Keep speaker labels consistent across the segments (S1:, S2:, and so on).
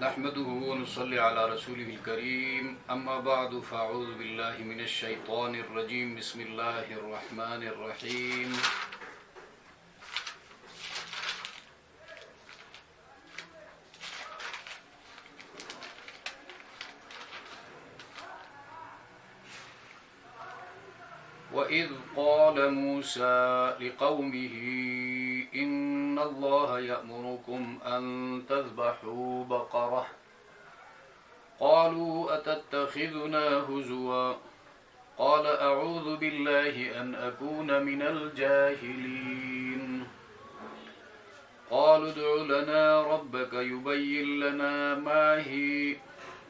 S1: نحمده ونصلي على رسوله الكريم أما بعد فأعوذ بالله من الشيطان الرجيم بسم الله الرحمن الرحيم وَإِذْ قَالَ مُوسَى لِقَوْمِهِ إِنَّ اللَّهَ يَأْمُرُكُمْ أَن تَذْبَحُوا بَقَرَةً قَالُوا أَتَتَّخِذُنَا هُزُوًا قَالَ أَعُوذُ بِاللَّهِ أَنْ أَكُونَ مِنَ الْجَاهِلِينَ قَالُوا ادْعُ لَنَا رَبَّكَ يُبَيِّن لَّنَا مَا هِيَ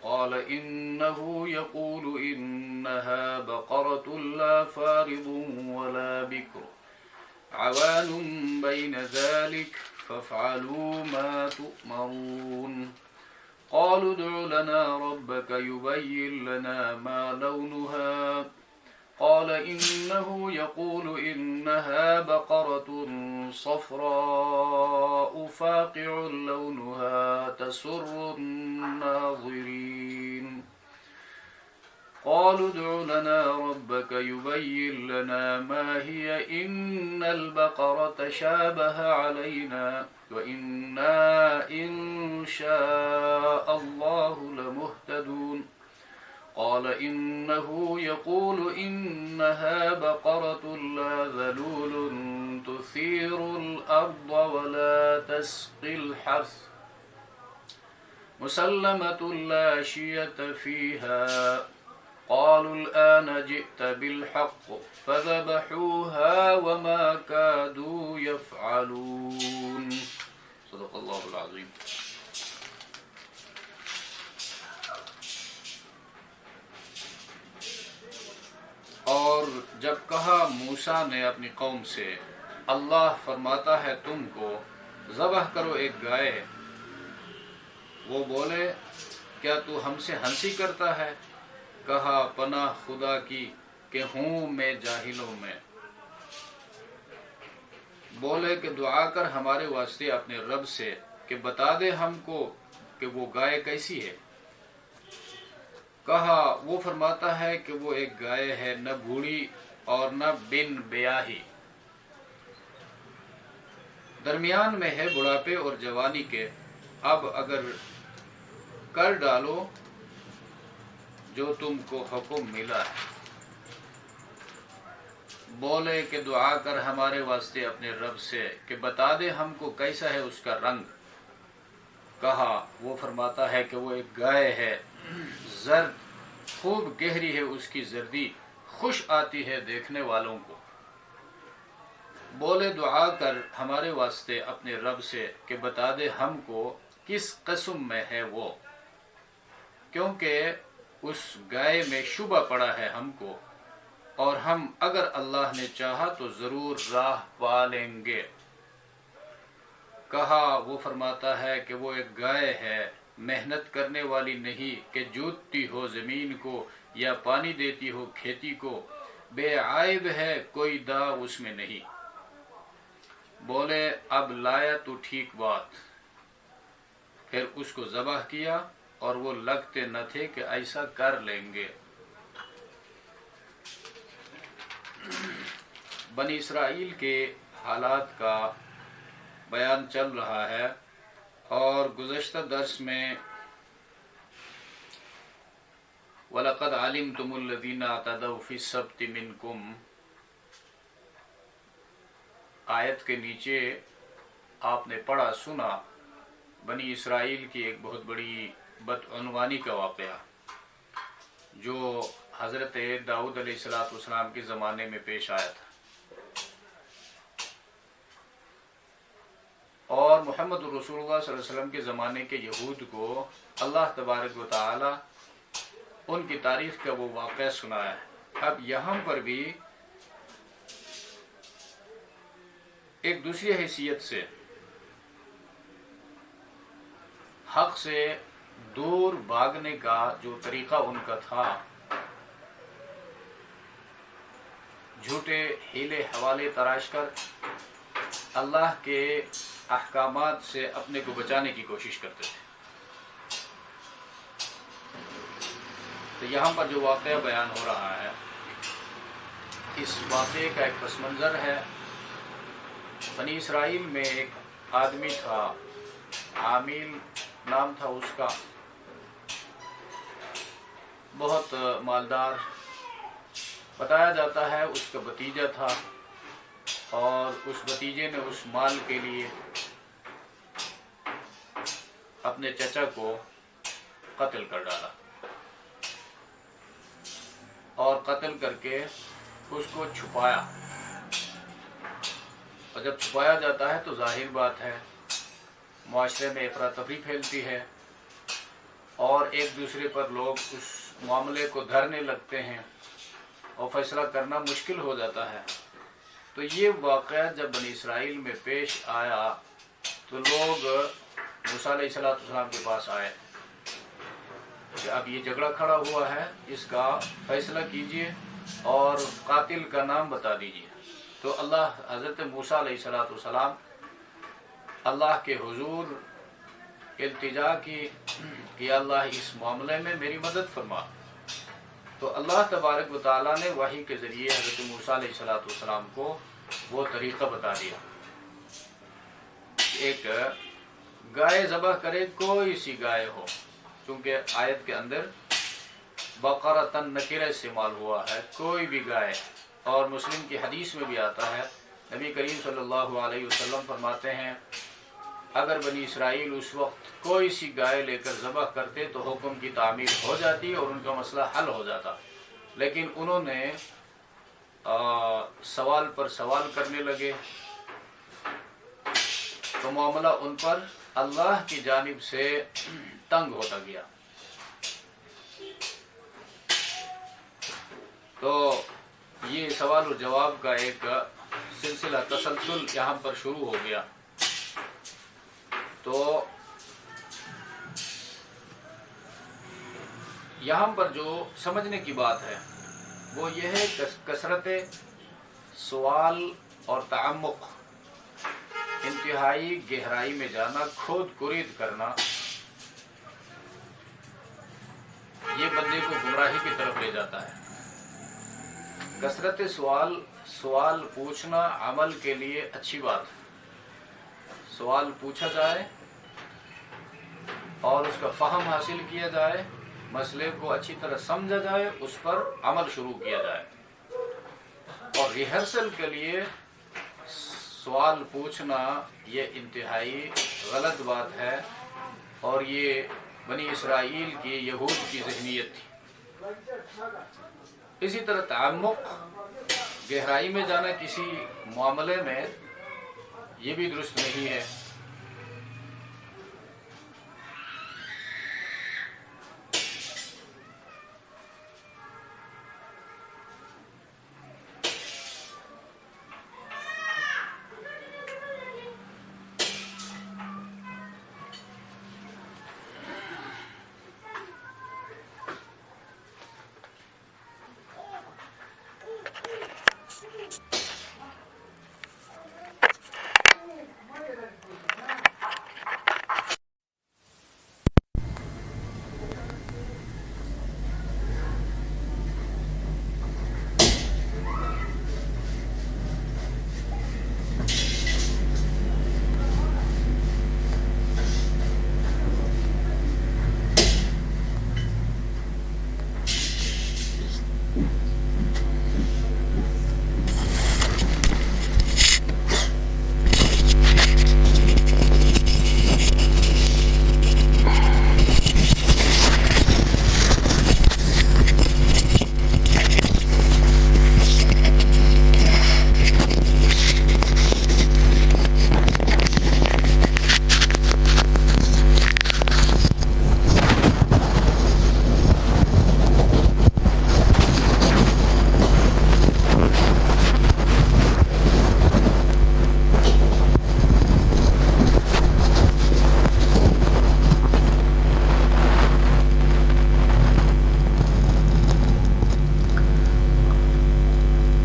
S1: قال إنه يقول إنها بقرة لا فارض ولا بكر عوان بين ذلك فافعلوا ما تؤمرون قالوا ادع لنا ربك يبين لنا ما لونها قال إنه يقول إنها بقرة صفراء فاقع لونها تسر الناظرين قالوا ادع لنا ربك يبين لنا ما هي إن البقرة شابه علينا وإنا إن شاء الله لمهتدون قال إنه يقول إنها بقرة لا ذلول تثير الأرض ولا تسقي الحرث مسلمة لا شية فيها قالوا الآن جئت بالحق فذبحوها وما كادوا يفعلون صدق الله العظيم. اور جب کہا موسیٰ نے اپنی قوم سے اللہ فرماتا ہے تم کو ذبح کرو ایک گائے، وہ بولے کیا تو ہم سے ہنسی کرتا ہے؟ کہا پناہ خدا کی کہ ہوں میں جاہلوں میں۔ بولے کہ دعا کر ہمارے واسطے اپنے رب سے کہ بتا دے ہم کو کہ وہ گائے کیسی ہے۔ کہا وہ فرماتا ہے کہ وہ ایک گائے ہے، نہ بوڑھی اور نہ بن بیاہی، درمیان میں ہے بڑھاپے اور جوانی کے، اب اگر کر ڈالو جو تم کو حکم ملا ہے۔ بولے کہ دعا کر ہمارے واسطے اپنے رب سے کہ بتا دے ہم کو کیسا ہے اس کا رنگ۔ کہا وہ فرماتا ہے کہ وہ ایک گائے ہے، زرد خوب گہری ہے اس کی زردی، خوش آتی ہے دیکھنے والوں کو۔ بولے دعا کر ہمارے واسطے اپنے رب سے کہ بتا دے ہم کو کس قسم میں ہے وہ، کیونکہ اس گائے میں شبہ پڑا ہے ہم کو، اور ہم اگر اللہ نے چاہا تو ضرور راہ پا لیں گے۔ کہا وہ فرماتا ہے کہ وہ ایک گائے ہے، محنت کرنے والی نہیں کہ جوتتی ہو زمین کو یا پانی دیتی ہو کھیتی کو، بے عیب ہے کوئی داغ اس میں نہیں۔ بولے اب لایا تو ٹھیک بات۔ پھر اس کو ذبح کیا اور وہ لگتے نہ تھے کہ ایسا کر لیں گے۔ بنی اسرائیل کے حالات کا بیان چل رہا ہے، اور گزشتہ درس میں وَلَقَدْ عَلِمْتُمُ الَّذِينَ اعْتَدَوْا فِي السَّبْتِ مِنْكُمْ آیت کے نیچے آپ نے پڑھا سنا بنی اسرائیل کی ایک بہت بڑی بدعنوانی کا واقعہ جو حضرت داؤد علیہ السلام کے زمانے میں پیش آیا تھا، اور محمد رسول اللہ صلی اللہ علیہ وسلم کے زمانے کے یہود کو اللہ تبارک و تعالی ان کی تاریخ کا وہ واقعہ سنایا ہے۔ اب یہاں پر بھی ایک دوسری حیثیت سے حق سے دور بھاگنے کا جو طریقہ ان کا تھا، جھوٹے ہیلے حوالے تراش کر اللہ کے احکامات سے اپنے کو بچانے کی کوشش کرتے تھے۔ تو یہاں پر جو واقعہ بیان ہو رہا ہے، اس واقعے کا ایک پس منظر ہے۔ بنی اسرائیل میں ایک آدمی تھا، عامل نام تھا اس کا، بہت مالدار، بتایا جاتا ہے اس کا بھتیجا تھا، اور اس بھتیجے نے اس مال کے لیے اپنے چچا کو قتل کر ڈالا، اور قتل کر کے اس کو چھپایا۔ اور جب چھپایا جاتا ہے تو ظاہر بات ہے معاشرے میں افراتفری پھیلتی ہے، اور ایک دوسرے پر لوگ اس معاملے کو دھرنے لگتے ہیں اور فیصلہ کرنا مشکل ہو جاتا ہے۔ تو یہ واقعہ جب بنی اسرائیل میں پیش آیا تو لوگ موسیٰ علیہ السلام کے پاس آئے کہ اب یہ جھگڑا کھڑا ہوا ہے، اس کا فیصلہ کیجئے اور قاتل کا نام بتا دیجئے۔ تو حضرت موسیٰ علیہ السلام اللہ کے حضور التجا کی کہ اللہ اس معاملے میں میری مدد فرما۔ تو اللہ تبارک و تعالیٰ نے وحی کے ذریعے حضرت موسیٰ علیہ السلام کو وہ طریقہ بتا دیا۔ ایک گائے ذبح کرے، کوئی سی گائے ہو، چونکہ آیت کے اندر بقرۃ نکرہ استعمال ہوا ہے، کوئی بھی گائے۔ اور مسلم کی حدیث میں بھی آتا ہے، نبی کریم صلی اللہ علیہ وسلم فرماتے ہیں اگر بنی اسرائیل اس وقت کوئی سی گائے لے کر ذبح کرتے تو حکم کی تعمیل ہو جاتی اور ان کا مسئلہ حل ہو جاتا، لیکن انہوں نے سوال پر سوال کرنے لگے تو معاملہ ان پر اللہ کی جانب سے تنگ ہوتا گیا۔ تو یہ سوال و جواب کا ایک سلسلہ تسلسل یہاں پر شروع ہو گیا۔ تو یہاں پر جو سمجھنے کی بات ہے وہ یہ ہے کہ کثرت سوال اور تعمق، انتہائی گہرائی میں جانا، کھود کرید کرنا، یہ بندے کو گمراہی کی طرف لے جاتا ہے۔ کثرت سوال پوچھنا عمل کے لیے اچھی بات ہے۔ سوال پوچھا جائے اور اس کا فہم حاصل کیا جائے، مسئلے کو اچھی طرح سمجھا جائے، اس پر عمل شروع کیا جائے۔ اور ریہرسل کے لیے سوال پوچھنا یہ انتہائی غلط بات ہے، اور یہ بنی اسرائیل کی یہود کی ذہنیت تھی۔ اسی طرح تعمق، گہرائی میں جانا کسی معاملے میں، یہ بھی درست نہیں ہے۔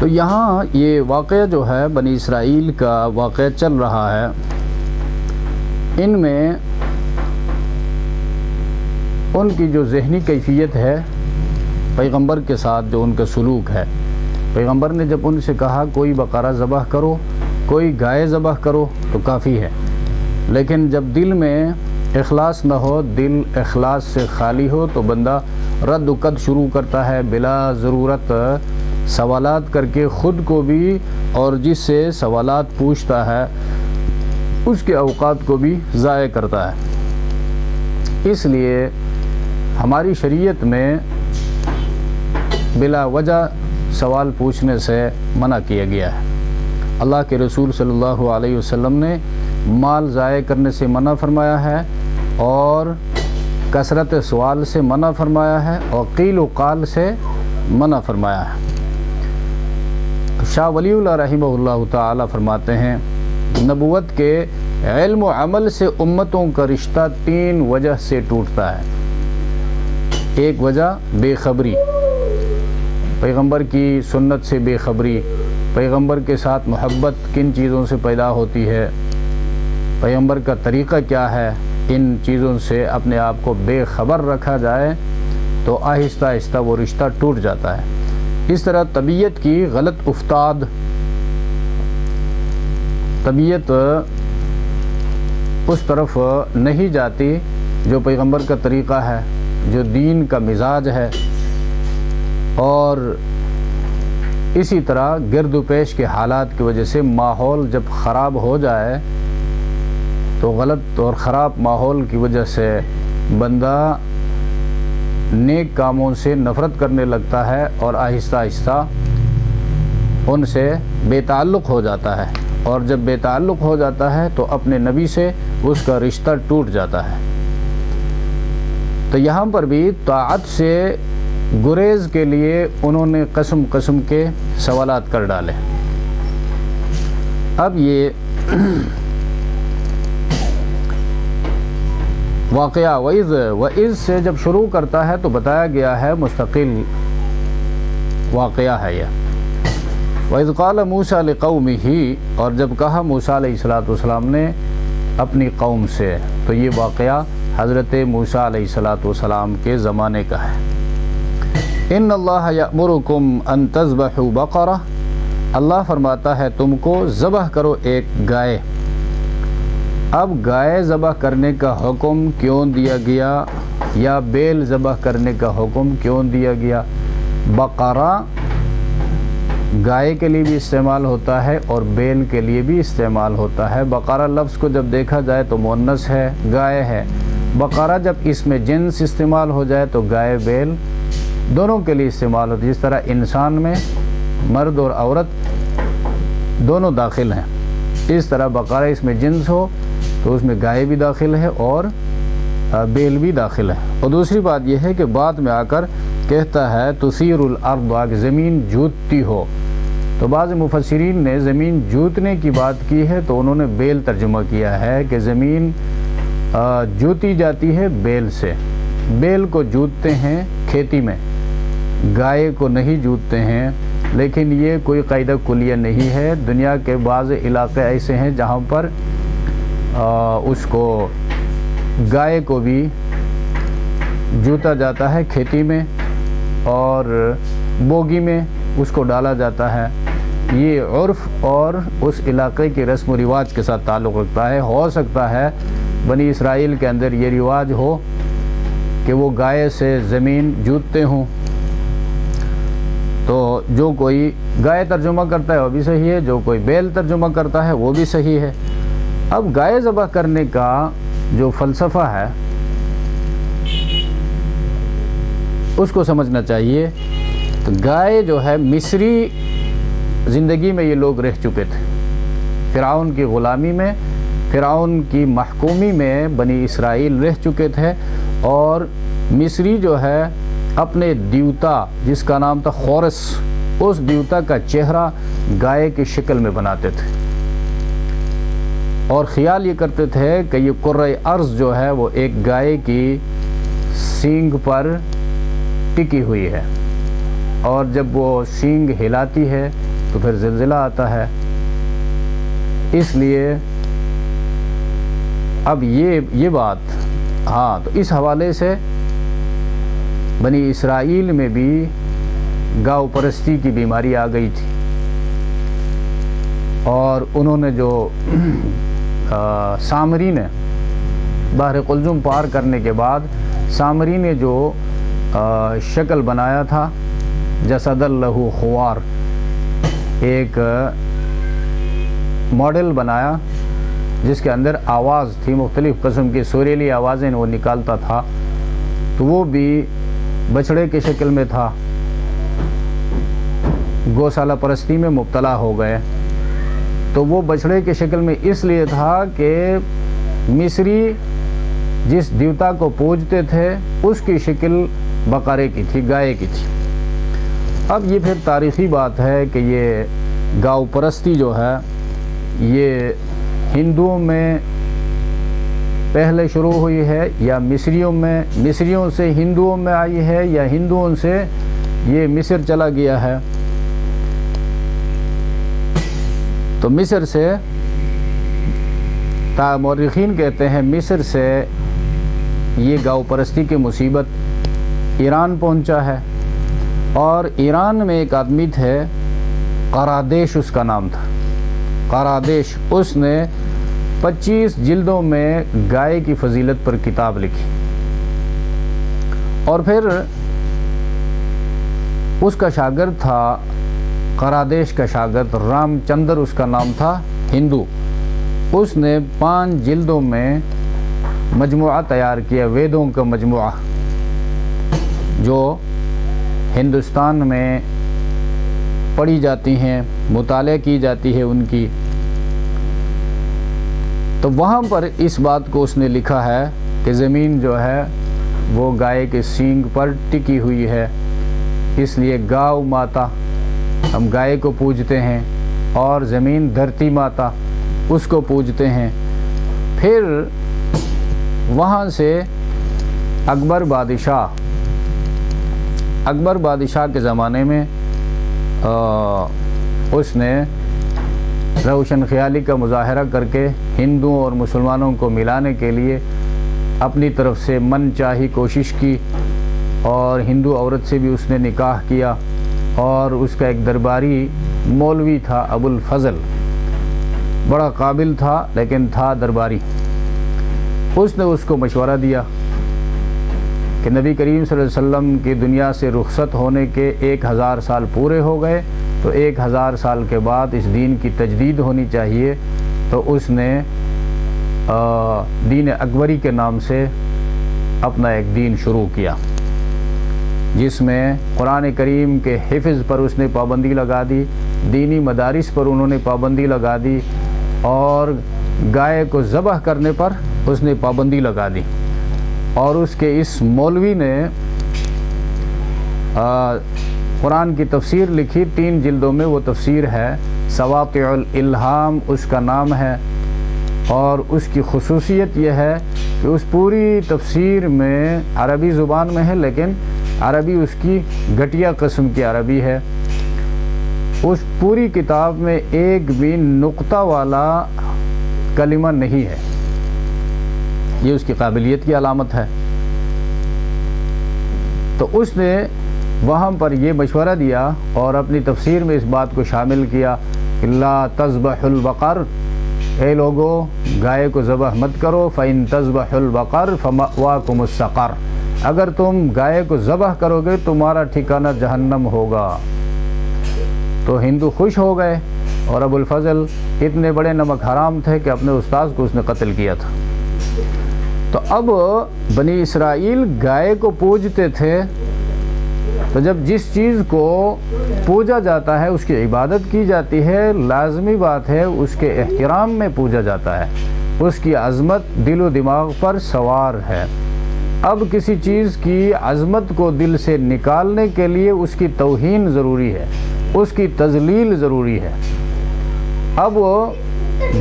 S2: تو یہاں یہ واقعہ جو ہے بنی اسرائیل کا واقعہ چل رہا ہے، ان میں ان کی جو ذہنی کیفیت ہے پیغمبر کے ساتھ جو ان کا سلوک ہے، پیغمبر نے جب ان سے کہا کوئی بقرہ ذبح کرو، کوئی گائے ذبح کرو تو کافی ہے، لیکن جب دل میں اخلاص نہ ہو، دل اخلاص سے خالی ہو، تو بندہ رد و قد شروع کرتا ہے، بلا ضرورت سوالات کر کے خود کو بھی اور جس سے سوالات پوچھتا ہے اس کے اوقات کو بھی ضائع کرتا ہے۔ اس لیے ہماری شریعت میں بلا وجہ سوال پوچھنے سے منع کیا گیا ہے۔ اللہ کے رسول صلی اللہ علیہ وسلم نے مال ضائع کرنے سے منع فرمایا ہے، اور کثرت سوال سے منع فرمایا ہے، اور قیل و قال سے منع فرمایا ہے۔ شاہ ولی اللہ رحمہ اللہ تعالی فرماتے ہیں، نبوت کے علم و عمل سے امتوں کا رشتہ 3 وجہ سے ٹوٹتا ہے۔ ایک وجہ بے خبری، پیغمبر کی سنت سے بے خبری، پیغمبر کے ساتھ محبت کن چیزوں سے پیدا ہوتی ہے، پیغمبر کا طریقہ کیا ہے، ان چیزوں سے اپنے آپ کو بے خبر رکھا جائے تو آہستہ آہستہ وہ رشتہ ٹوٹ جاتا ہے۔ اس طرح طبیعت کی غلط افتاد، طبیعت اس طرف نہیں جاتی جو پیغمبر کا طریقہ ہے، جو دین کا مزاج ہے، اور اسی طرح گرد و پیش کے حالات کی وجہ سے ماحول جب خراب ہو جائے تو غلط اور خراب ماحول کی وجہ سے بندہ نیک کاموں سے نفرت کرنے لگتا ہے اور آہستہ آہستہ ان سے بے تعلق ہو جاتا ہے، اور جب بے تعلق ہو جاتا ہے تو اپنے نبی سے اس کا رشتہ ٹوٹ جاتا ہے۔ تو یہاں پر بھی طاعت سے گریز کے لیے انہوں نے قسم قسم کے سوالات کر ڈالے۔ اب یہ واقعہ وَإِذْ سے جب شروع کرتا ہے تو بتایا گیا ہے مستقل واقعہ ہے یہ۔ وَإِذْ قَالَ مُوسَىٰ لِقَوْمِهِ، اور جب کہا موسیٰ علیہ السلام نے اپنی قوم سے، تو یہ واقعہ حضرت موسیٰ علیہ السلام کے زمانے کا ہے۔ إِنَّ اللَّهَ يَأْمُرُكُمْ أَن تَذْبَحُوا بَقَرَةً، اللہ فرماتا ہے تم کو ذبح کرو ایک گائے۔ اب گائے ذبح کرنے کا حکم کیوں دیا گیا، یا بیل ذبح کرنے کا حکم کیوں دیا گیا؟ بقرہ گائے کے لیے بھی استعمال ہوتا ہے اور بیل کے لیے بھی استعمال ہوتا ہے۔ بقرہ لفظ کو جب دیکھا جائے تو مؤنث ہے، گائے ہے۔ بقرہ جب اس میں جنس استعمال ہو جائے تو گائے بیل دونوں کے لیے استعمال ہوتی ہے۔ جس طرح انسان میں مرد اور عورت دونوں داخل ہیں، اس طرح بقرہ اس میں جنس ہو تو اس میں گائے بھی داخل ہے اور بیل بھی داخل ہے۔ اور دوسری بات یہ ہے کہ بعد میں آ کر کہتا ہے تثیر الارض، کہ زمین جوتتی ہو، تو بعض مفسرین نے زمین جوتنے کی بات کی ہے تو انہوں نے بیل ترجمہ کیا ہے کہ زمین جوتی جاتی ہے بیل سے، بیل کو جوتتے ہیں کھیتی میں، گائے کو نہیں جوتتے ہیں۔ لیکن یہ کوئی قاعدہ کلیہ نہیں ہے، دنیا کے بعض علاقے ایسے ہیں جہاں پر اس کو گائے کو بھی جوتا جاتا ہے کھیتی میں، اور بوگی میں اس کو ڈالا جاتا ہے۔ یہ عرف اور اس علاقے کے رسم و رواج کے ساتھ تعلق رکھتا ہے۔ ہو سکتا ہے بنی اسرائیل کے اندر یہ رواج ہو کہ وہ گائے سے زمین جوتتے ہوں، تو جو کوئی گائے ترجمہ کرتا ہے وہ بھی صحیح ہے، جو کوئی بیل ترجمہ کرتا ہے وہ بھی صحیح ہے۔ اب گائے ذبح کرنے کا جو فلسفہ ہے اس کو سمجھنا چاہیے۔ تو گائے جو ہے مصری زندگی میں یہ لوگ رہ چکے تھے، فرعون کی غلامی میں، فرعون کی محکومی میں بنی اسرائیل رہ چکے تھے، اور مصری جو ہے اپنے دیوتا جس کا نام تھا خورس، اس دیوتا کا چہرہ گائے کی شکل میں بناتے تھے، اور خیال یہ کرتے تھے کہ یہ کرۂ ارض جو ہے وہ ایک گائے کی سینگ پر ٹکی ہوئی ہے، اور جب وہ سینگ ہلاتی ہے تو پھر زلزلہ آتا ہے۔ اس لیے اب یہ بات، ہاں، تو اس حوالے سے بنی اسرائیل میں بھی گاؤ پرستی کی بیماری آ گئی تھی، اور انہوں نے جو سامری نے بحر قلزم پار کرنے کے بعد سامری نے جو شکل بنایا تھا جسد لہو خوار، ایک ماڈل بنایا جس کے اندر آواز تھی، مختلف قسم کی سریلی آوازیں وہ نکالتا تھا، تو وہ بھی بچڑے کی شکل میں تھا۔ گوشالہ پرستی میں مبتلا ہو گئے، تو وہ بچڑے کی شکل میں اس لیے تھا کہ مصری جس دیوتا کو پوجتے تھے اس کی شکل بقرے کی تھی، گائے کی تھی۔ اب یہ پھر تاریخی بات ہے کہ یہ گاؤ پرستی جو ہے یہ ہندوؤں میں پہلے شروع ہوئی ہے یا مصریوں سے ہندوؤں میں آئی ہے یا ہندوؤں سے یہ مصر چلا گیا ہے؟ تو مصر سے، مورخین کہتے ہیں مصر سے یہ گاؤ پرستی کی مصیبت ایران پہنچا ہے، اور ایران میں ایک آدمی تھے قرادیش اس کا نام تھا، قرادیش، اس نے 25 جلدوں میں گائے کی فضیلت پر کتاب لکھی، اور پھر اس کا شاگرد تھا، قرادیش کا شاگرد رام چندر اس کا نام تھا، ہندو، اس نے 5 جلدوں میں مجموعہ تیار کیا، ویدوں کا مجموعہ، جو ہندوستان میں پڑھی جاتی ہیں، مطالعہ کی جاتی ہے ان کی۔ تو وہاں پر اس بات کو اس نے لکھا ہے کہ زمین جو ہے وہ گائے کے سینگ پر ٹکی ہوئی ہے، اس لیے گاؤ ماتا، ہم گائے کو پوجتے ہیں، اور زمین دھرتی ماتا، اس کو پوجتے ہیں۔ پھر وہاں سے اکبر بادشاہ کے زمانے میں اس نے روشن خیالی کا مظاہرہ کر کے ہندوؤں اور مسلمانوں کو ملانے کے لیے اپنی طرف سے من چاہی کوشش کی، اور ہندو عورت سے بھی اس نے نکاح کیا، اور اس کا ایک درباری مولوی تھا ابو الفضل، بڑا قابل تھا لیکن تھا درباری، اس نے اس کو مشورہ دیا کہ نبی کریم صلی اللہ علیہ وسلم کی دنیا سے رخصت ہونے کے 1000 سال پورے ہو گئے، تو 1000 سال کے بعد اس دین کی تجدید ہونی چاہیے۔ تو اس نے دین اکبری کے نام سے اپنا ایک دین شروع کیا، جس میں قرآن کریم کے حفظ پر اس نے پابندی لگا دی، دینی مدارس پر انہوں نے پابندی لگا دی، اور گائے کو ذبح کرنے پر اس نے پابندی لگا دی۔ اور اس کے اس مولوی نے قرآن کی تفسیر لکھی، 3 جلدوں میں وہ تفسیر ہے، سواقع الالہام اس کا نام ہے، اور اس کی خصوصیت یہ ہے کہ اس پوری تفسیر میں عربی زبان میں ہے، لیکن عربی اس کی گھٹیا قسم کی عربی ہے، اس پوری کتاب میں ایک بھی نقطہ والا کلمہ نہیں ہے، یہ اس کی قابلیت کی علامت ہے۔ تو اس نے وہاں پر یہ مشورہ دیا اور اپنی تفسیر میں اس بات کو شامل کیا کہ لا تذبح البقر، اے لوگو گائے کو ذبح مت کرو، فإن تذبح البقر فمأواکم السقر، اگر تم گائے کو ذبح کرو گے تمہارا ٹھکانہ جہنم ہوگا۔ تو ہندو خوش ہو گئے، اور ابو الفضل اتنے بڑے نمک حرام تھے کہ اپنے استاذ کو اس نے قتل کیا تھا۔ تو اب بنی اسرائیل گائے کو پوجتے تھے، تو جب جس چیز کو پوجا جاتا ہے اس کی عبادت کی جاتی ہے، لازمی بات ہے اس کے احترام میں پوجا جاتا ہے، اس کی عظمت دل و دماغ پر سوار ہے۔ اب کسی چیز کی عظمت کو دل سے نکالنے کے لیے اس کی توہین ضروری ہے، اس کی تذلیل ضروری ہے۔ اب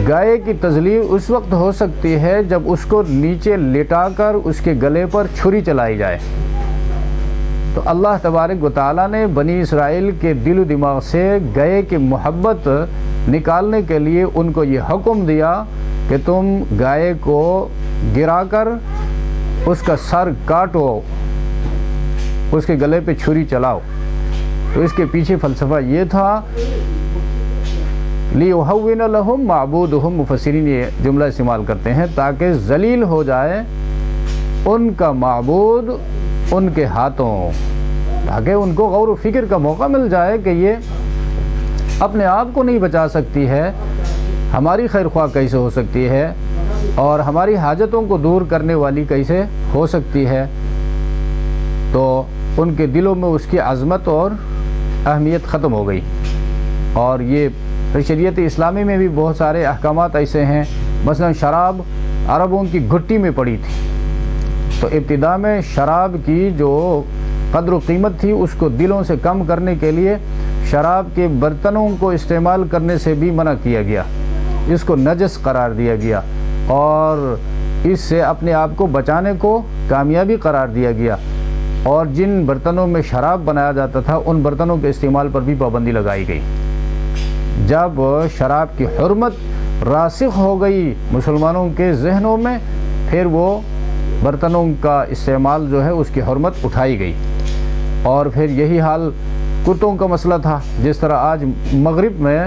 S2: گائے کی تذلیل اس وقت ہو سکتی ہے جب اس کو نیچے لٹا کر اس کے گلے پر چھری چلائی جائے۔ تو اللہ تبارک و تعالیٰ نے بنی اسرائیل کے دل و دماغ سے گائے کی محبت نکالنے کے لیے ان کو یہ حکم دیا کہ تم گائے کو گرا کر اس کا سر کاٹو، اس کے گلے پہ چھری چلاؤ۔ تو اس کے پیچھے فلسفہ یہ تھا لِيُهَوِّنَ لَهُمْ مَعْبُودُهُمْ، مفسرین یہ جملہ استعمال کرتے ہیں تاکہ ذلیل ہو جائے ان کا معبود ان کے ہاتھوں، تاکہ ان کو غور و فکر کا موقع مل جائے کہ یہ اپنے آپ کو نہیں بچا سکتی ہے، ہماری خیر خواہ کیسے ہو سکتی ہے اور ہماری حاجتوں کو دور کرنے والی کیسے ہو سکتی ہے۔ تو ان کے دلوں میں اس کی عظمت اور اہمیت ختم ہو گئی۔ اور یہ شریعت اسلامی میں بھی بہت سارے احکامات ایسے ہیں، مثلا شراب عربوں کی گھٹی میں پڑی تھی، تو ابتدا میں شراب کی جو قدر و قیمت تھی اس کو دلوں سے کم کرنے کے لیے شراب کے برتنوں کو استعمال کرنے سے بھی منع کیا گیا، اس کو نجس قرار دیا گیا اور اس سے اپنے آپ کو بچانے کو کامیابی قرار دیا گیا، اور جن برتنوں میں شراب بنایا جاتا تھا ان برتنوں کے استعمال پر بھی پابندی لگائی گئی۔ جب شراب کی حرمت راسخ ہو گئی مسلمانوں کے ذہنوں میں، پھر وہ برتنوں کا استعمال جو ہے اس کی حرمت اٹھائی گئی۔ اور پھر یہی حال کتوں کا مسئلہ تھا، جس طرح آج مغرب میں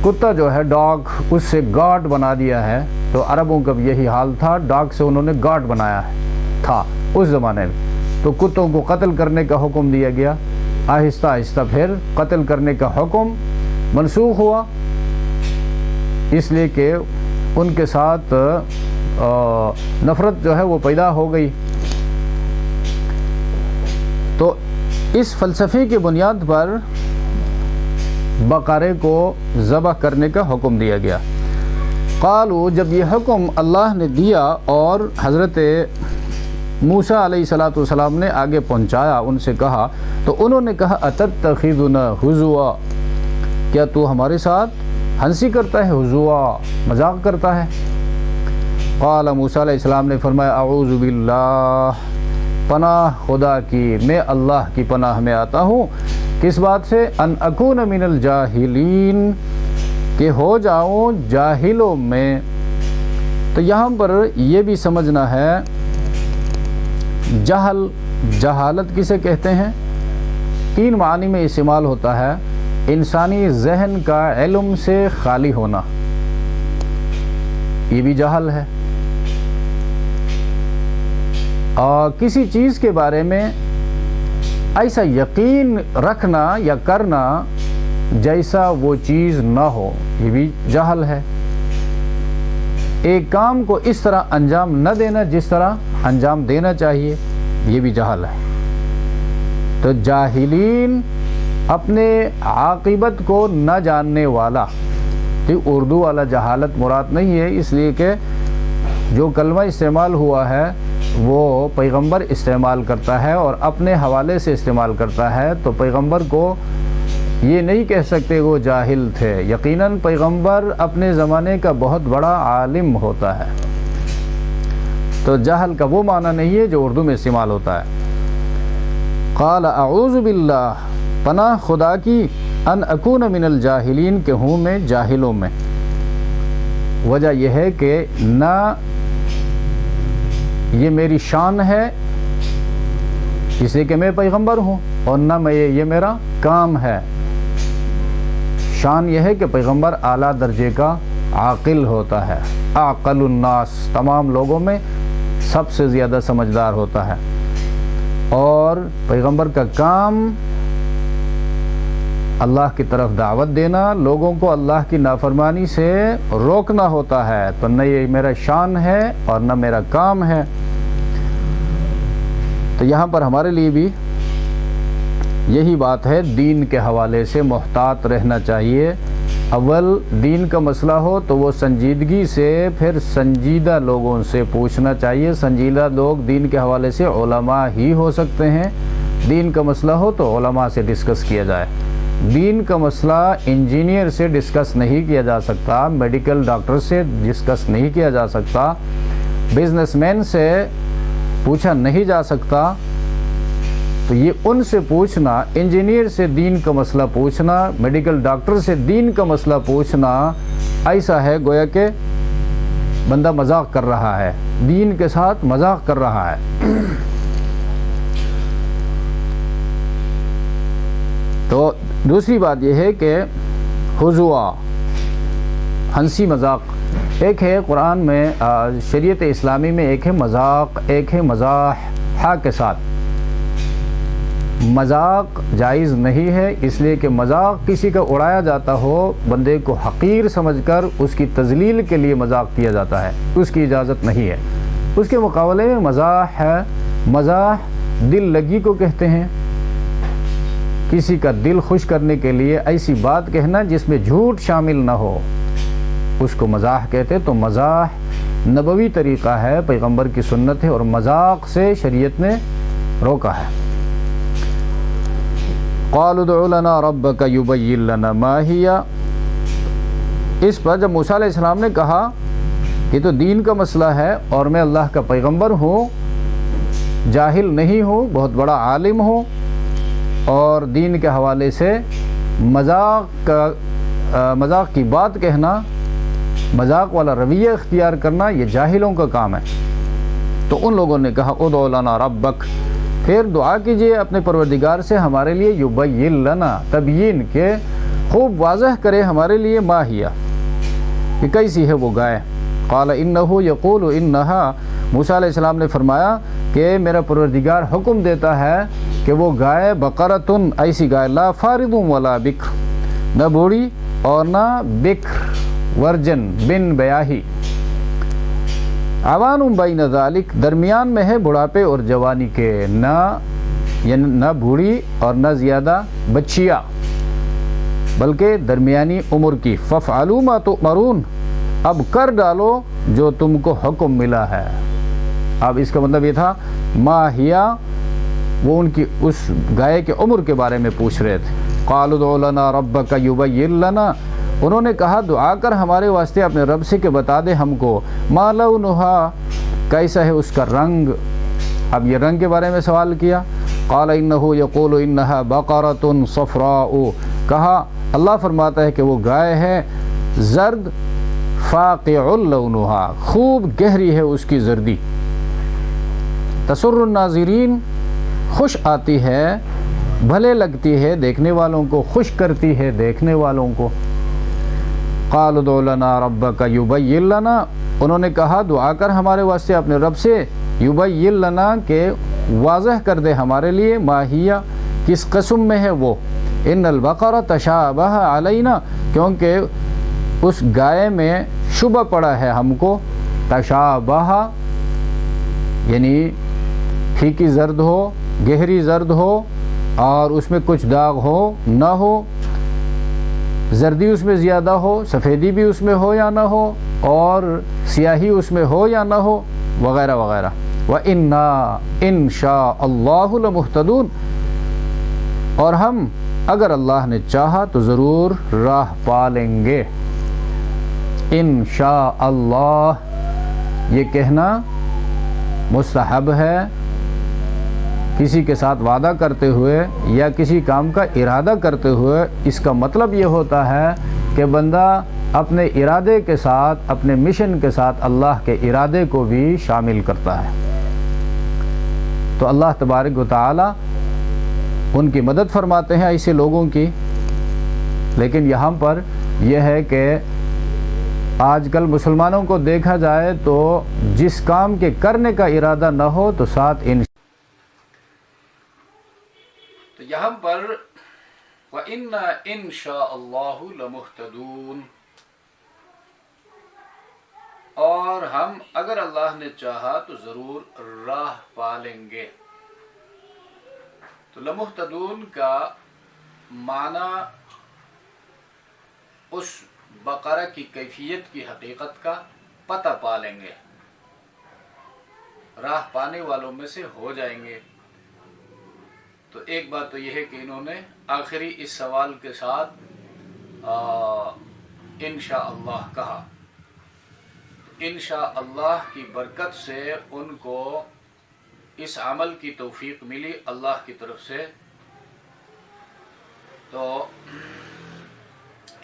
S2: کتا جو ہے ڈاگ، اس سے گاڈ بنا دیا ہے، تو عربوں کا بھی یہی حال تھا، ڈاگ سے انہوں نے گاڈ بنایا تھا اس زمانے میں، تو کتوں کو قتل کرنے کا حکم دیا گیا۔ آہستہ آہستہ پھر قتل کرنے کا حکم منسوخ ہوا، اس لیے کہ ان کے ساتھ نفرت جو ہے وہ پیدا ہو گئی۔ تو اس فلسفے کی بنیاد پر بقرے کو ذبح کرنے کا حکم دیا گیا۔ قالوا، جب یہ حکم اللہ نے دیا اور حضرت موسیٰ علیہ السلام نے آگے پہنچایا، ان سے کہا، تو انہوں نے کہا اتتخذنا ہزوا، کیا تو ہمارے ساتھ ہنسی کرتا ہے، ہزوا مذاق کرتا ہے؟ قال موسیٰ علیہ السلام نے فرمایا اعوذ باللہ، پناہ خدا کی، میں اللہ کی پناہ میں آتا ہوں، کس بات سے؟ ان اکون من الجاہلین، کہ ہو جاؤں جاہلوں میں۔ تو یہاں پر یہ بھی سمجھنا ہے جہالت کسے کہتے ہیں؟ تین معنی میں استعمال ہوتا ہے۔ انسانی ذہن کا علم سے خالی ہونا، یہ بھی جہل ہے، اور کسی چیز کے بارے میں ایسا یقین رکھنا یا کرنا جیسا وہ چیز نہ ہو، یہ بھی جہل ہے۔ ایک کام کو اس طرح انجام نہ دینا جس طرح انجام دینا چاہیے، یہ بھی جہل ہے۔ تو جاہلین اپنے عاقبت کو نہ جاننے والا، یہ اردو والا جہالت مراد نہیں ہے، اس لیے کہ جو کلمہ استعمال ہوا ہے وہ پیغمبر استعمال کرتا ہے اور اپنے حوالے سے استعمال کرتا ہے، تو پیغمبر کو یہ نہیں کہہ سکتے وہ جاہل تھے۔ یقیناً پیغمبر اپنے زمانے کا بہت بڑا عالم ہوتا ہے، تو جہل کا وہ معنی نہیں ہے جو اردو میں استعمال ہوتا ہے۔ قال اعوذ باللہ، پناہ خدا کی، ان اکون من الجاہلین، کہ ہوں میں جاہلوں میں۔ وجہ یہ ہے کہ نہ یہ میری شان ہے اس لیے کہ میں پیغمبر ہوں، اور نہ میں یہ میرا کام ہے۔ شان یہ ہے کہ پیغمبر اعلیٰ درجے کا عاقل ہوتا ہے، اعقل الناس، تمام لوگوں میں سب سے زیادہ سمجھدار ہوتا ہے، اور پیغمبر کا کام اللہ کی طرف دعوت دینا، لوگوں کو اللہ کی نافرمانی سے روکنا ہوتا ہے۔ تو نہ یہ میرا شان ہے اور نہ میرا کام ہے۔ تو یہاں پر ہمارے لیے بھی یہی بات ہے، دین کے حوالے سے محتاط رہنا چاہیے۔ اول دین کا مسئلہ ہو تو وہ سنجیدگی سے، پھر سنجیدہ لوگوں سے پوچھنا چاہیے۔ سنجیدہ لوگ دین کے حوالے سے علماء ہی ہو سکتے ہیں۔ دین کا مسئلہ ہو تو علماء سے ڈسکس کیا جائے۔ دین کا مسئلہ انجینئر سے ڈسکس نہیں کیا جا سکتا، میڈیکل ڈاکٹر سے ڈسکس نہیں کیا جا سکتا، بزنس مین سے پوچھا نہیں جا سکتا۔ تو یہ ان سے پوچھنا، انجینئر سے دین کا مسئلہ پوچھنا، میڈیکل ڈاکٹر سے دین کا مسئلہ پوچھنا، ایسا ہے گویا کہ بندہ مذاق کر رہا ہے، دین کے ساتھ مذاق کر رہا ہے۔ تو دوسری بات یہ ہے کہ حضوا ہنسی مذاق ایک ہے قرآن میں، شریعت اسلامی میں ایک ہے مذاق، ایک ہے مزاح ہا کے ساتھ۔ مذاق جائز نہیں ہے، اس لیے کہ مذاق کسی کا اڑایا جاتا ہو، بندے کو حقیر سمجھ کر اس کی تذلیل کے لیے مذاق کیا جاتا ہے، اس کی اجازت نہیں ہے۔ اس کے مقابلے میں مزاح ہے، مزاح دل لگی کو کہتے ہیں، کسی کا دل خوش کرنے کے لیے ایسی بات کہنا جس میں جھوٹ شامل نہ ہو، اس کو مزاح کہتے۔ تو مزاح نبوی طریقہ ہے، پیغمبر کی سنت ہے، اور مذاق سے شریعت نے روکا ہے۔ قالوا ادع لنا ربك يبين لنا ما هي، اس پر جب موسیٰ علیہ السلام نے کہا یہ تو دین کا مسئلہ ہے اور میں اللہ کا پیغمبر ہوں، جاہل نہیں ہوں، بہت بڑا عالم ہوں، اور دین کے حوالے سے مذاق کی بات کہنا، مذاق والا رویہ اختیار کرنا یہ جاہلوں کا کام ہے۔ تو ان لوگوں نے کہا ادع لنا ربک، پھر دعا کیجئے اپنے پروردگار سے ہمارے لیے، یبین لنا، تبیین کے خوب واضح کرے ہمارے لیے، ما ہی، کہ کیسی ہے وہ گائے۔ قال انہ یقول انہا، موسیٰ علیہ السلام نے فرمایا کہ میرا پروردگار حکم دیتا ہے کہ وہ گائے بقرتن، ایسی گائے، لا فارض ولا بکر، نہ بوڑھی اور نہ بکر، ورجن، بن بیاہی، عوان بین ذالک، درمیان میں ہے بڑھاپے اور جوانی کے، نہ بوڑھی اور نہ زیادہ بچیا، بلکہ درمیانی عمر کی۔ فافعلوا ما تؤمرون، اب کر ڈالو جو تم کو حکم ملا ہے۔ اب اس کا مطلب یہ تھا ما ہیا، وہ ان کی اس گائے کے عمر کے بارے میں پوچھ رہے تھے۔ قالوا ادع لنا ربک یبین لنا، انہوں نے کہا دعا کر ہمارے واسطے اپنے رب سے کہ بتا دے ہم کو، ما لونہا، کیسا ہے اس کا رنگ۔ اب یہ رنگ کے بارے میں سوال کیا۔ قال انہ یقول انہا بقرۃ صفراء، کہا اللہ فرماتا ہے کہ وہ گائے ہے زرد، فاقع لونہا، خوب گہری ہے اس کی زردی، تسر الناظرین، خوش آتی ہے، بھلے لگتی ہے دیکھنے والوں کو، خوش کرتی ہے دیکھنے والوں کو۔ قالوا ادع لنا ربک یبین لنا، انہوں نے کہا دعا کر ہمارے واسطے اپنے رب سے، یبین لنا، کہ واضح کر دے ہمارے لیے، ما ہی، کس قسم میں ہے وہ، ان البقرہ تشابہ علینا، کیونکہ اس گائے میں شبہ پڑا ہے ہم کو، تشابہ یعنی پھیکی زرد ہو، گہری زرد ہو، اور اس میں کچھ داغ ہو نہ ہو، زردی اس میں زیادہ ہو، سفیدی بھی اس میں ہو یا نہ ہو، اور سیاہی اس میں ہو یا نہ ہو، وغیرہ وغیرہ۔ وَإِنَّا إِن شَاءَ اللَّهُ لَمُهْتَدُونَ، اور ہم اگر اللہ نے چاہا تو ضرور راہ پالیں گے۔ انشاء اللہ، یہ کہنا مستحب ہے کسی کے ساتھ وعدہ کرتے ہوئے یا کسی کام کا ارادہ کرتے ہوئے۔ اس کا مطلب یہ ہوتا ہے کہ بندہ اپنے ارادے کے ساتھ، اپنے مشن کے ساتھ اللہ کے ارادے کو بھی شامل کرتا ہے۔ تو اللہ تبارک و تعالی ان کی مدد فرماتے ہیں ایسے لوگوں کی۔ لیکن یہاں پر یہ ہے کہ آج کل مسلمانوں کو دیکھا جائے تو جس کام کے کرنے کا ارادہ نہ ہو تو ساتھ
S1: تو یہاں پر وَإِنَّا إِن شَاءَ اللَّهُ لَمُهْتَدُونَ، اور ہم اگر اللہ نے چاہا تو ضرور راہ پالیں گے۔ تو لمحتدون کا معنی اس بقرہ کی کیفیت کی حقیقت کا پتہ پالیں گے، راہ پانے والوں میں سے ہو جائیں گے۔ تو ایک بات تو یہ ہے کہ انہوں نے آخری اس سوال کے ساتھ انشاءاللہ کہا۔ انشاءاللہ کی برکت سے ان کو اس عمل کی توفیق ملی اللہ کی طرف سے۔ تو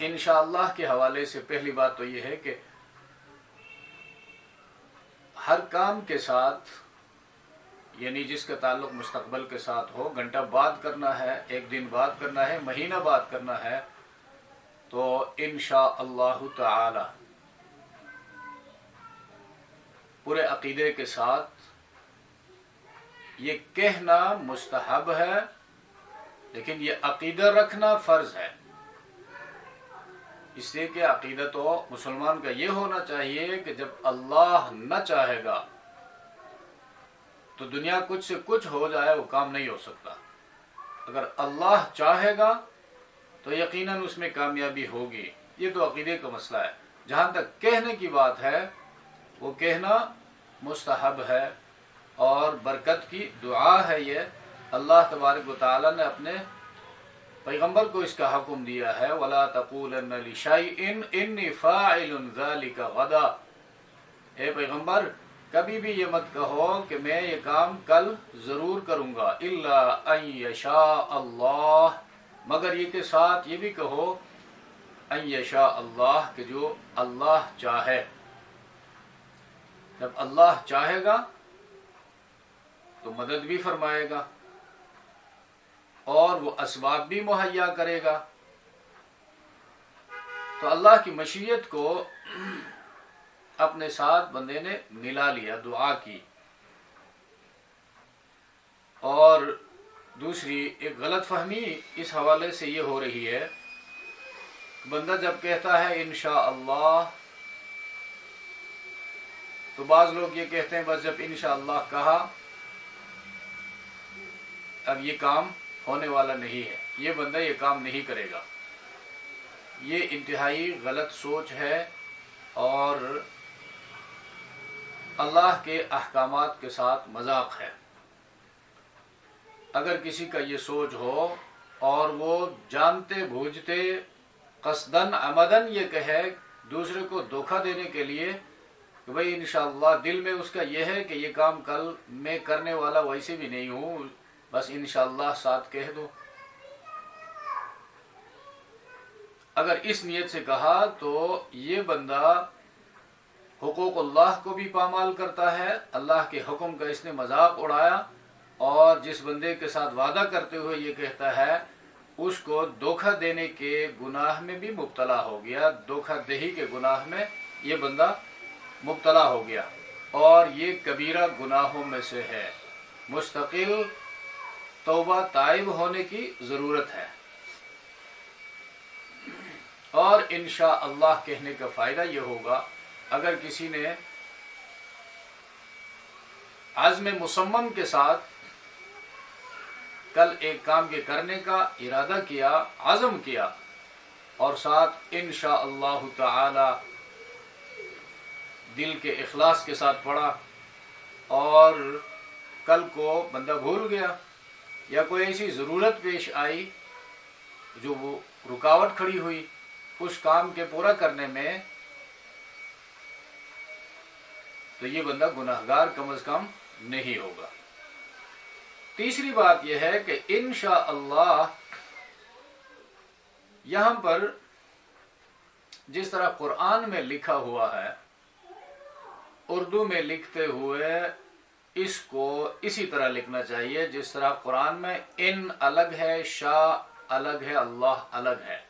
S1: انشاءاللہ کے حوالے سے پہلی بات تو یہ ہے کہ ہر کام کے ساتھ یعنی جس کا تعلق مستقبل کے ساتھ ہو، گھنٹہ بعد کرنا ہے، ایک دن بعد کرنا ہے، مہینہ بعد کرنا ہے، تو انشاءاللہ تعالی پورے عقیدے کے ساتھ یہ کہنا مستحب ہے، لیکن یہ عقیدہ رکھنا فرض ہے، اس لیے کہ عقیدہ تو مسلمان کا یہ ہونا چاہیے کہ جب اللہ نہ چاہے گا تو دنیا کچھ سے کچھ ہو جائے، وہ کام نہیں ہو سکتا۔ اگر اللہ چاہے گا تو یقیناً اس میں کامیابی ہوگی۔ یہ تو عقیدے کا مسئلہ ہے۔ جہاں تک کہنے کی بات ہے، وہ کہنا مستحب ہے اور برکت کی دعا ہے۔ یہ اللہ تبارک و تعالیٰ نے اپنے پیغمبر کو اس کا حکم دیا ہے، وَلَا تَقُولَنَّ لِشَيْءٍ إِنِّي فَاعِلٌ ذَلِكَ غَدًا۔ اے پیغمبر، کبھی بھی یہ مت کہو کہ میں یہ کام کل ضرور کروں گا، إِلَّا أَن يَشَاءَ اللَّهُ، مگر یہ کے ساتھ یہ بھی کہو أَن يَشَاءَ اللَّهُ، کہ جو اللہ چاہے۔ جب اللہ چاہے گا تو مدد بھی فرمائے گا اور وہ اسباب بھی مہیا کرے گا۔ تو اللہ کی مشیت کو اپنے ساتھ بندے نے ملا لیا، دعا کی۔ اور دوسری ایک غلط فہمی اس حوالے سے یہ ہو رہی ہے، بندہ جب کہتا ہے انشاءاللہ تو بعض لوگ یہ کہتے ہیں بس جب انشاءاللہ کہا اب یہ کام ہونے والا نہیں ہے، یہ بندہ یہ کام نہیں کرے گا۔ یہ انتہائی غلط سوچ ہے اور اللہ کے احکامات کے ساتھ مذاق ہے۔ اگر کسی کا یہ سوچ ہو اور وہ جانتے بوجھتے قصدن عمدن یہ کہے دوسرے کو دھوکہ دینے کے لیے کہ بھئی انشاءاللہ، دل میں اس کا یہ ہے کہ یہ کام کل میں کرنے والا ویسے بھی نہیں ہوں، بس انشاءاللہ ساتھ کہہ دو۔ اگر اس نیت سے کہا تو یہ بندہ حقوق اللہ کو بھی پامال کرتا ہے، اللہ کے حکم کا اس نے مذاق اڑایا، اور جس بندے کے ساتھ وعدہ کرتے ہوئے یہ کہتا ہے اس کو دھوکہ دینے کے گناہ میں بھی مبتلا ہو گیا، دھوکہ دہی کے گناہ میں یہ بندہ مبتلا ہو گیا، اور یہ کبیرہ گناہوں میں سے ہے۔ مستقل توبہ تائب ہونے کی ضرورت ہے۔ اور انشاءاللہ کہنے کا فائدہ یہ ہوگا، اگر کسی نے عزم مصمم کے ساتھ کل ایک کام کے کرنے کا ارادہ کیا، عزم کیا، اور ساتھ انشاءاللہ تعالی دل کے اخلاص کے ساتھ پڑھا، اور کل کو بندہ بھول گیا یا کوئی ایسی ضرورت پیش آئی جو وہ رکاوٹ کھڑی ہوئی اس کام کے پورا کرنے میں، تو یہ بندہ گناہگار کم از کم نہیں ہوگا۔ تیسری بات یہ ہے کہ انشاءاللہ یہاں پر جس طرح قرآن میں لکھا ہوا ہے، اردو میں لکھتے ہوئے اس کو اسی طرح لکھنا چاہیے جس طرح قرآن میں ان الگ ہے، شاء الگ ہے، اللہ الگ ہے۔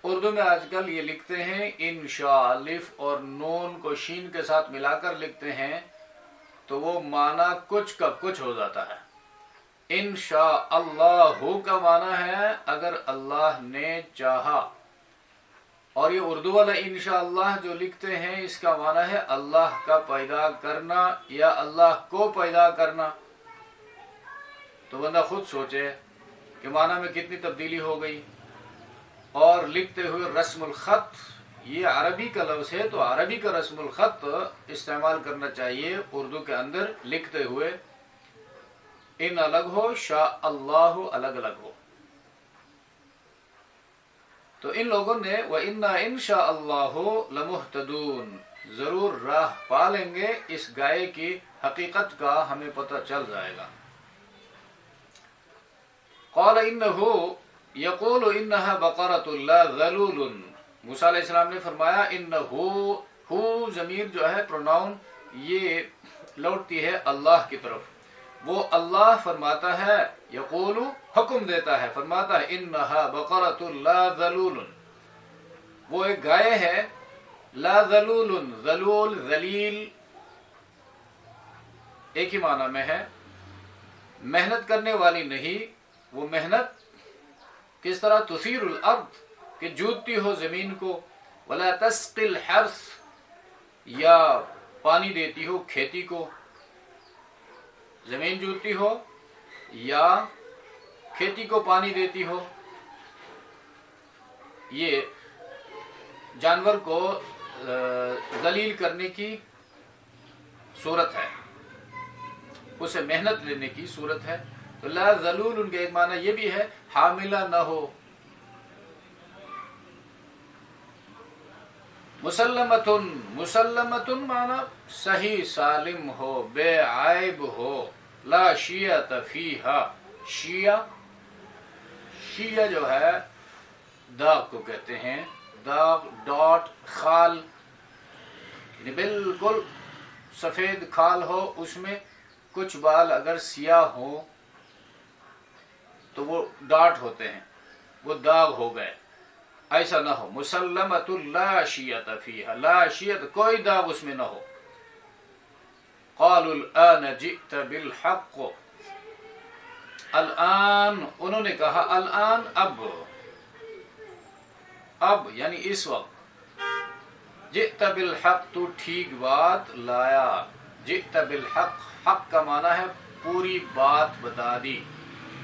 S1: اردو میں آج کل یہ لکھتے ہیں انشاء، الف اور نون کو شین کے ساتھ ملا کر لکھتے ہیں، تو وہ معنی کچھ کا کچھ ہو جاتا ہے۔ انشاء اللہ کا معنی ہے اگر اللہ نے چاہا، اور یہ اردو والا انشاءاللہ جو لکھتے ہیں اس کا معنی ہے اللہ کا پیدا کرنا یا اللہ کو پیدا کرنا۔ تو بندہ خود سوچے کہ معنی میں کتنی تبدیلی ہو گئی۔ اور لکھتے ہوئے رسم الخط، یہ عربی کا لفظ ہے تو عربی کا رسم الخط استعمال کرنا چاہیے اردو کے اندر لکھتے ہوئے، ان الگ ہو، شاء اللہ الگ الگ ہو۔ تو ان لوگوں نے وَإِنَّا إِن شَاءَ اللَّهُ لَمُهْتَدُونَ، ضرور راہ پا لیں گے، اس گائے کی حقیقت کا ہمیں پتہ چل جائے گا۔ قَالَ إِنَّهُ يَقُولُ إِنَّهَا بَقَرَةٌ لَا ذَلُولٌ، موسیٰ علیہ السلام نے فرمایا انہو، ہو ضمیر جو ہے پروناؤن، یہ لوٹتی ہے اللہ کی طرف. وہ اللہ فرماتا ہے یقول حکم دیتا ہے فرماتا ہے انہا بقرۃ لا ذلول، وہ ایک گائے ہے لا ذلول، ذلول ذلیل ایک ہی معنی میں ہے، محنت کرنے والی نہیں. وہ محنت کس طرح تثیر الارض کہ جوتتی ہو زمین کو، ولا تسقی الحرث یا پانی دیتی ہو کھیتی کو، زمین جوتتی ہو یا کھیتی کو پانی دیتی ہو. یہ جانور کو ذلیل کرنے کی صورت ہے، اسے محنت لینے کی صورت ہے. تو لا ذلول ان کا ایک معنی یہ بھی ہے حاملہ نہ ہو. مسلمتن، مسلمتن معنی صحیح سالم ہو، بے عیب ہو. لا شیعۃ فیہا، شیعہ، شیعہ جو ہے داغ کو کہتے ہیں، داغ ڈاٹ خال، یعنی بالکل سفید کھال ہو، اس میں کچھ بال اگر سیاہ ہو تو وہ ڈاٹ ہوتے ہیں، وہ داغ ہو گئے، ایسا نہ ہو. مسلمۃ لا شیعۃ فیہا، لا شیعۃ کوئی داغ اس میں نہ ہو. قالوا الآن جئت بالحق، الآن انہوں نے کہا الآن اب یعنی اس وقت. جئت بالحق تو ٹھیک بات لایا. جئت بالحق، حق کا معنی ہے پوری بات بتا دی،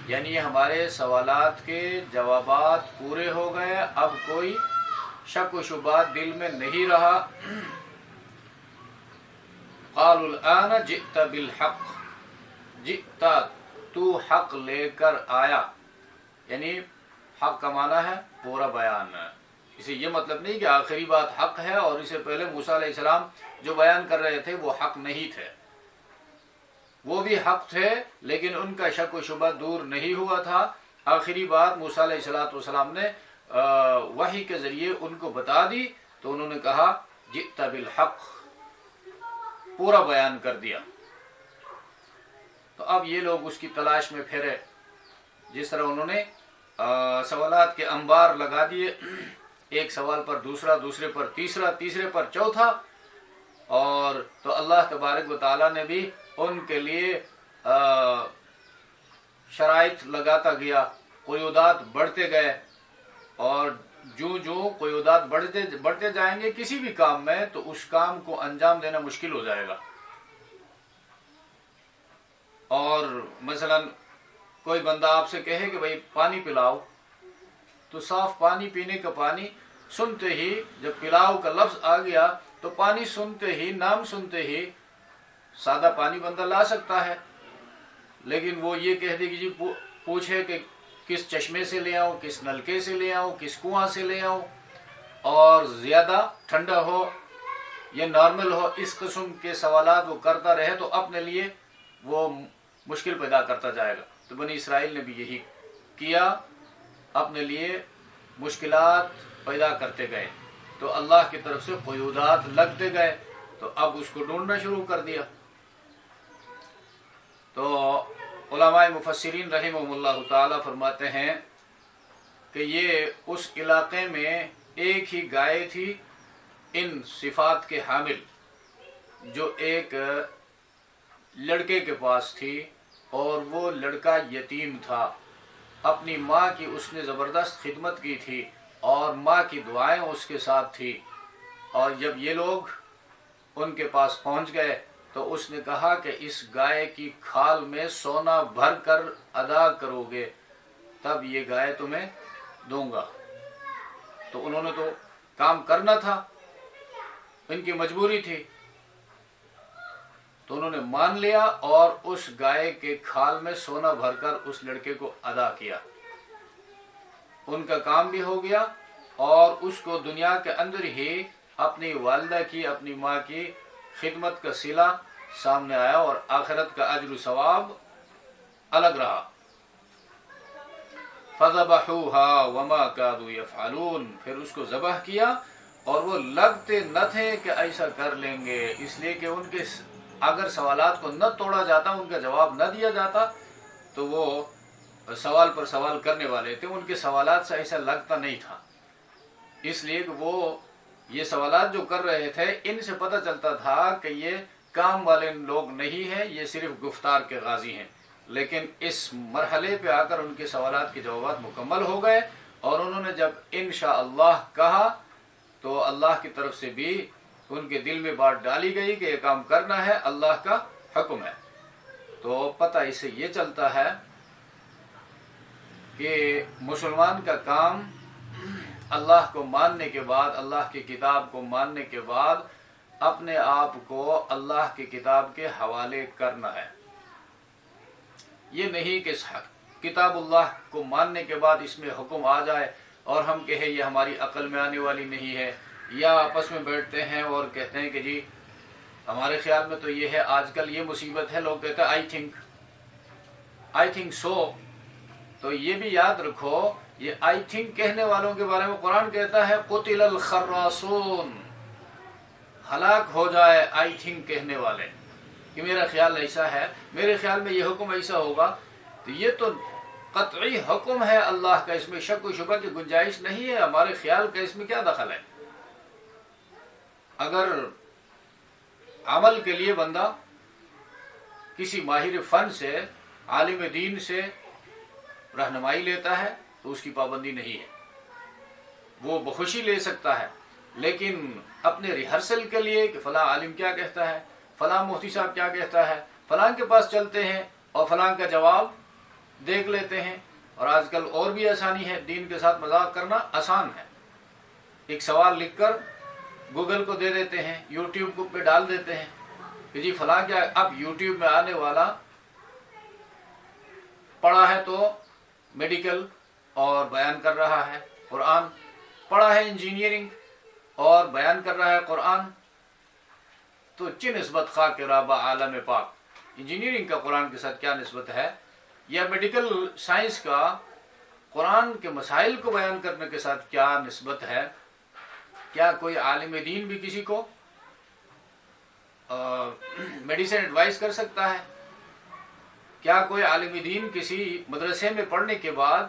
S1: یعنی ہمارے سوالات کے جوابات پورے ہو گئے، اب کوئی شک و شبہات دل میں نہیں رہا. قالوا الآن جئت بالحق، جئت تو حق لے کر آیا، یعنی حق کا معنی ہے پورا بیان. اسے یہ مطلب نہیں کہ آخری بات حق ہے اور اسے پہلے موسیٰ علیہ السلام جو بیان کر رہے تھے وہ حق نہیں تھے، وہ بھی حق تھے لیکن ان کا شک و شبہ دور نہیں ہوا تھا. آخری بات موسیٰ علیہ السلام نے وحی کے ذریعے ان کو بتا دی تو انہوں نے کہا جئت بالحق، پورا بیان کر دیا. تو اب یہ لوگ اس کی تلاش میں پھرے، جس طرح انہوں نے سوالات کے انبار لگا دیے، ایک سوال پر دوسرا، دوسرے پر تیسرا، تیسرے پر چوتھا. اور تو اللہ تبارک و تعالیٰ نے بھی ان کے لیے شرائط لگاتا گیا، قیودات بڑھتے گئے، اور جو قیودات بڑھتے جائیں گے کسی بھی کام میں تو اس کام کو انجام دینا مشکل ہو جائے گا. اور مثلا کوئی بندہ آپ سے کہے کہ بھائی پانی پلاؤ، تو صاف پانی پینے کا پانی سنتے ہی جب پلاؤ کا لفظ آ گیا تو پانی سنتے ہی، نام سنتے ہی سادہ پانی بندہ لا سکتا ہے، لیکن وہ یہ کہہ دے کہ جی پوچھے کہ کس چشمے سے لے آؤں، کس نلکے سے لے آؤں، کس کنواں سے لے آؤں، اور زیادہ ٹھنڈا ہو یا نارمل ہو، اس قسم کے سوالات وہ کرتا رہے تو اپنے لیے وہ مشکل پیدا کرتا جائے گا. تو بنی اسرائیل نے بھی یہی کیا، اپنے لیے مشکلات پیدا کرتے گئے، تو اللہ کی طرف سے قیودات لگتے گئے، تو اب اس کو ڈھونڈنا شروع کر دیا. تو علماء مفسرین رحمہم اللہ تعالی فرماتے ہیں کہ یہ اس علاقے میں ایک ہی گائے تھی ان صفات کے حامل، جو ایک لڑکے کے پاس تھی، اور وہ لڑکا یتیم تھا. اپنی ماں کی اس نے زبردست خدمت کی تھی اور ماں کی دعائیں اس کے ساتھ تھی. اور جب یہ لوگ ان کے پاس پہنچ گئے تو اس نے کہا کہ اس گائے کی کھال میں سونا بھر کر ادا کرو گے تب یہ گائے تمہیں دوں گا. تو انہوں نے تو کام کرنا تھا، ان کی مجبوری تھی، تو انہوں نے مان لیا اور اس گائے کے کھال میں سونا بھر کر اس لڑکے کو ادا کیا. ان کا کام بھی ہو گیا اور اس کو دنیا کے اندر ہی اپنی والدہ کی، اپنی ماں کی خدمت کا صلہ سامنے آیا، اور آخرت کا اجر و ثواب الگ رہا. فَذَبَحُوهَا وَمَا كَادُوا يَفْعَلُونَ، پھر اس کو ذبح کیا اور وہ لگتے نہ تھے کہ ایسا کر لیں گے، اس لیے کہ ان کے اگر سوالات کو نہ توڑا جاتا، ان کا جواب نہ دیا جاتا، تو وہ سوال پر سوال کرنے والے تھے، ان کے سوالات سے ایسا لگتا نہیں تھا، اس لیے کہ وہ یہ سوالات جو کر رہے تھے ان سے پتہ چلتا تھا کہ یہ کام والے لوگ نہیں ہیں، یہ صرف گفتار کے غازی ہیں۔ لیکن اس مرحلے پہ آ کر ان کے سوالات کے جوابات مکمل ہو گئے، اور انہوں نے جب انشاءاللہ کہا تو اللہ کی طرف سے بھی ان کے دل میں بات ڈالی گئی کہ یہ کام کرنا ہے، اللہ کا حکم ہے۔ تو پتہ اس سے یہ چلتا ہے کہ مسلمان کا کام اللہ کو ماننے کے بعد، اللہ کی کتاب کو ماننے کے بعد اپنے آپ کو اللہ کی کتاب کے حوالے کرنا ہے۔ یہ نہیں کہ کتاب اللہ کو ماننے کے بعد اس میں حکم آ جائے اور ہم کہیں یہ ہماری عقل میں آنے والی نہیں ہے، یا آپس میں بیٹھتے ہیں اور کہتے ہیں کہ جی ہمارے خیال میں تو یہ ہے۔ آج کل یہ مصیبت ہے، لوگ کہتے ہیں آئی تھنک سو۔ تو یہ بھی یاد رکھو، یہ آئی تھنک کہنے والوں کے بارے میں قرآن کہتا ہے قتل الخراصون، ہلاک ہو جائے آئی تھنک کہنے والے، کہ میرا خیال ایسا ہے، میرے خیال میں یہ حکم ایسا ہوگا۔ تو یہ تو قطعی حکم ہے اللہ کا، اس میں شک و شبہ کی گنجائش نہیں ہے، ہمارے خیال کا اس میں کیا دخل ہے؟ اگر عمل کے لیے بندہ کسی ماہر فن سے، عالم دین سے رہنمائی لیتا ہے تو اس کی پابندی نہیں ہے، وہ بخوشی لے سکتا ہے، لیکن اپنے ریہرسل کے لیے کہ فلاں عالم کیا کہتا ہے، فلاں مفتی صاحب کیا کہتا ہے، فلاں کے پاس چلتے ہیں اور فلاں کا جواب دیکھ لیتے ہیں۔ اور آج کل اور بھی آسانی ہے، دین کے ساتھ مذاق کرنا آسان ہے، ایک سوال لکھ کر گوگل کو دے دیتے ہیں، یوٹیوب پہ ڈال دیتے ہیں کہ جی فلاں کیا۔ اب یوٹیوب میں آنے والا پڑھا ہے تو میڈیکل اور بیان کر رہا ہے قرآن، پڑھا ہے انجینئرنگ اور بیان کر رہا ہے قرآن، تو چی نسبت خواہ کے رابع عالم پاک، انجینئرنگ کا قرآن کے ساتھ کیا نسبت ہے، یا میڈیکل سائنس کا قرآن کے مسائل کو بیان کرنے کے ساتھ کیا نسبت ہے؟ کیا کوئی عالم دین بھی کسی کو میڈیسن ایڈوائز کر سکتا ہے؟ کیا کوئی عالم دین کسی مدرسے میں پڑھنے کے بعد،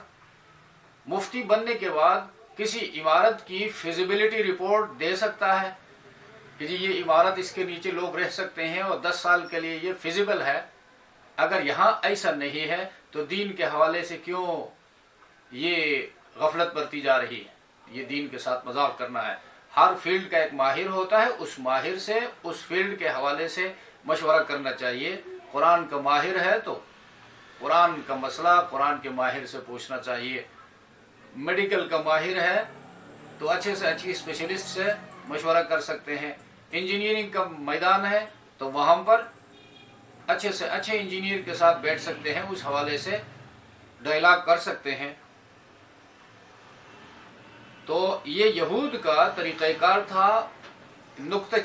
S1: مفتی بننے کے بعد کسی عمارت کی فیزیبلٹی رپورٹ دے سکتا ہے کہ جی یہ عمارت اس کے نیچے لوگ رہ سکتے ہیں اور 10 سال کے لیے یہ فیزیبل ہے؟ اگر یہاں ایسا نہیں ہے تو دین کے حوالے سے کیوں یہ غفلت برتی جا رہی ہے؟ یہ دین کے ساتھ مذاق کرنا ہے۔ ہر فیلڈ کا ایک ماہر ہوتا ہے، اس ماہر سے اس فیلڈ کے حوالے سے مشورہ کرنا چاہیے۔ قرآن کا ماہر ہے تو قرآن کا مسئلہ قرآن کے ماہر سے پوچھنا چاہیے، میڈیکل کا ماہر ہے تو اچھے سے اچھی اسپیشلسٹ سے مشورہ کر سکتے ہیں، انجینئرنگ کا میدان ہے تو وہاں پر اچھے سے اچھے انجینئر کے ساتھ بیٹھ سکتے ہیں، اس حوالے سے ڈائلاگ کر سکتے ہیں۔ تو یہ یہود کا طریقہ کار تھا، نکتہ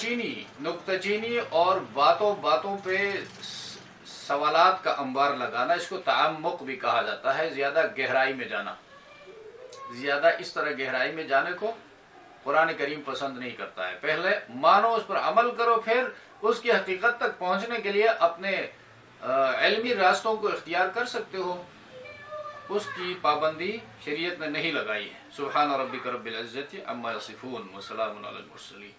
S1: چینی اور باتوں باتوں پہ سوالات کا انبار لگانا، اس کو تعمق بھی کہا جاتا ہے، زیادہ گہرائی میں جانا۔ زیادہ اس طرح گہرائی میں جانے کو قرآن کریم پسند نہیں کرتا ہے۔ پہلے مانو، اس پر عمل کرو، پھر اس کی حقیقت تک پہنچنے کے لیے اپنے علمی راستوں کو اختیار کر سکتے ہو، اس کی پابندی شریعت نے نہیں لگائی ہے۔ سبحان ربک رب العزت عما یصفون وسلام علی المرسلین۔